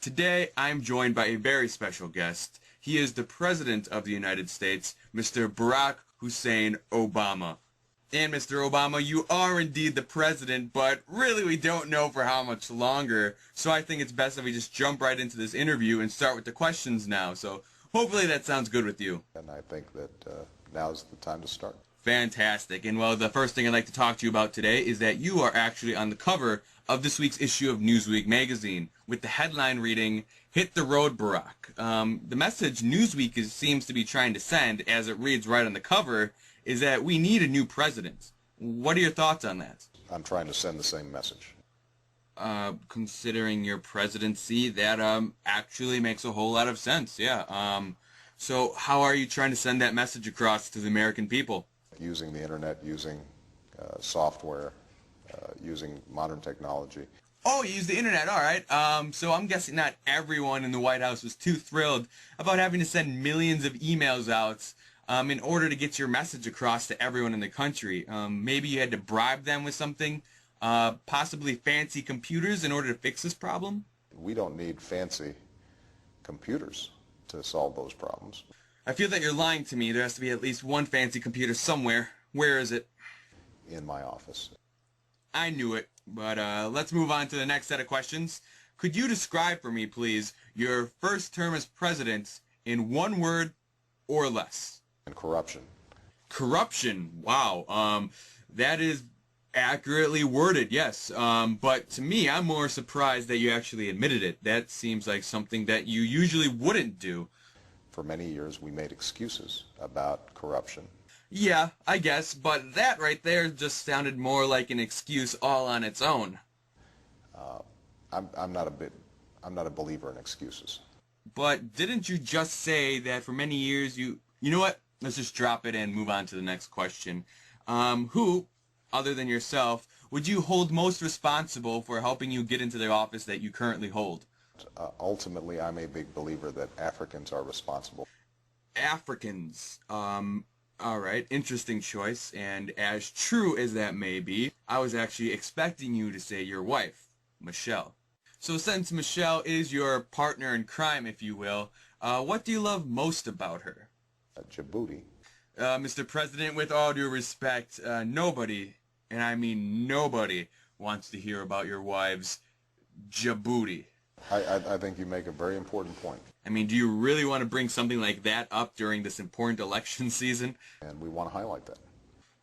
Today, I'm joined by a very special guest. He is the President of the United States, Mr. Barack Hussein Obama. And Mr. Obama, you are indeed the President, but really we don't know for how much longer. So I think it's best if we just jump right into this interview and start with the questions now. So hopefully that sounds good with you. And I think that now's the time to start. Fantastic. And well, the first thing I'd like to talk to you about today is that you are actually on the cover of this week's issue of Newsweek magazine with the headline reading, "Hit the Road, Barack." The message Newsweek seems to be trying to send, as it reads right on the cover, is that we need a new president. What are your thoughts on that? I'm trying to send the same message. Considering your presidency, that actually makes a whole lot of sense, yeah. So how are you trying to send that message across to the American people? Using the internet, using software, using modern technology. Oh, you use the internet, all right. So I'm guessing not everyone in the White House was too thrilled about having to send millions of emails out in order to get your message across to everyone in the country. Maybe you had to bribe them with something, possibly fancy computers in order to fix this problem? We don't need fancy computers to solve those problems. I feel that you're lying to me. There has to be at least one fancy computer somewhere. Where is it? In my office. I knew it, but let's move on to the next set of questions. Could you describe for me, please, your first term as president in one word or less? And corruption. Corruption. Wow. That is accurately worded, yes. But to me, I'm more surprised that you actually admitted it. That seems like something that you usually wouldn't do. For many years, we made excuses about corruption. Yeah, I guess, but that right there just sounded more like an excuse all on its own. I'm not a believer in excuses. But didn't you just say that for many years you know what? Let's just drop it and move on to the next question. Who, other than yourself, would you hold most responsible for helping you get into the office that you currently hold? Ultimately, I'm a big believer that Africans are responsible. Africans. All right, interesting choice. And as true as that may be, I was actually expecting you to say your wife, Michelle. So since Michelle is your partner in crime, if you will, what do you love most about her? Djibouti. Mr. President, with all due respect, nobody, and I mean nobody, wants to hear about your wife's Djibouti. I think you make a very important point. I mean, do you really want to bring something like that up during this important election season? And we want to highlight that.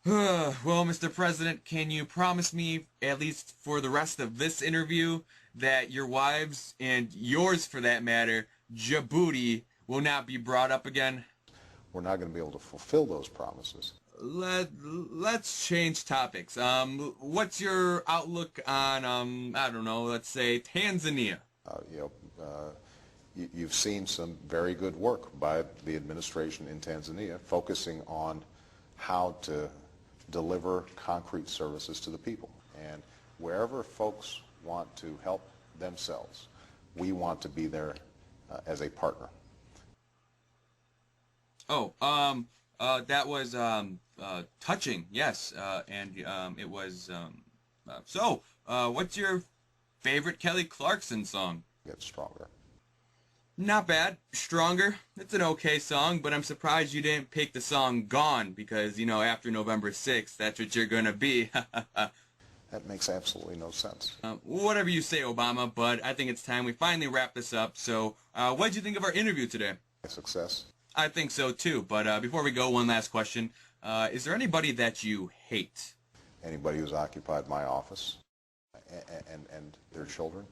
Well, Mr. President, can you promise me, at least for the rest of this interview, that your wives, and yours for that matter, Djibouti, will not be brought up again? We're not going to be able to fulfill those promises. Let's change topics. What's your outlook on, I don't know, let's say Tanzania? You've seen some very good work by the administration in Tanzania focusing on how to deliver concrete services to the people. And wherever folks want to help themselves, we want to be there as a partner. Oh, that was touching, yes, and it was, what's your favorite Kelly Clarkson song? Get stronger. Not bad. Stronger. It's an okay song, but I'm surprised you didn't pick the song Gone, because, you know, after November 6th, that's what you're gonna be. That makes absolutely no sense. Whatever you say, Obama, but I think it's time we finally wrap this up. So, what did you think of our interview today? Success. I think so, too. But before we go, one last question. Is there anybody that you hate? Anybody who's occupied my office and their children.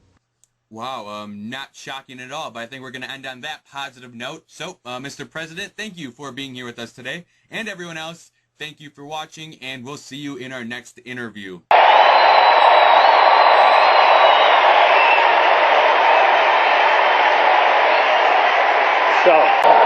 Wow, not shocking at all, but I think we're going to end on that positive note. So, Mr. President, thank you for being here with us today. And everyone else, thank you for watching, and we'll see you in our next interview. So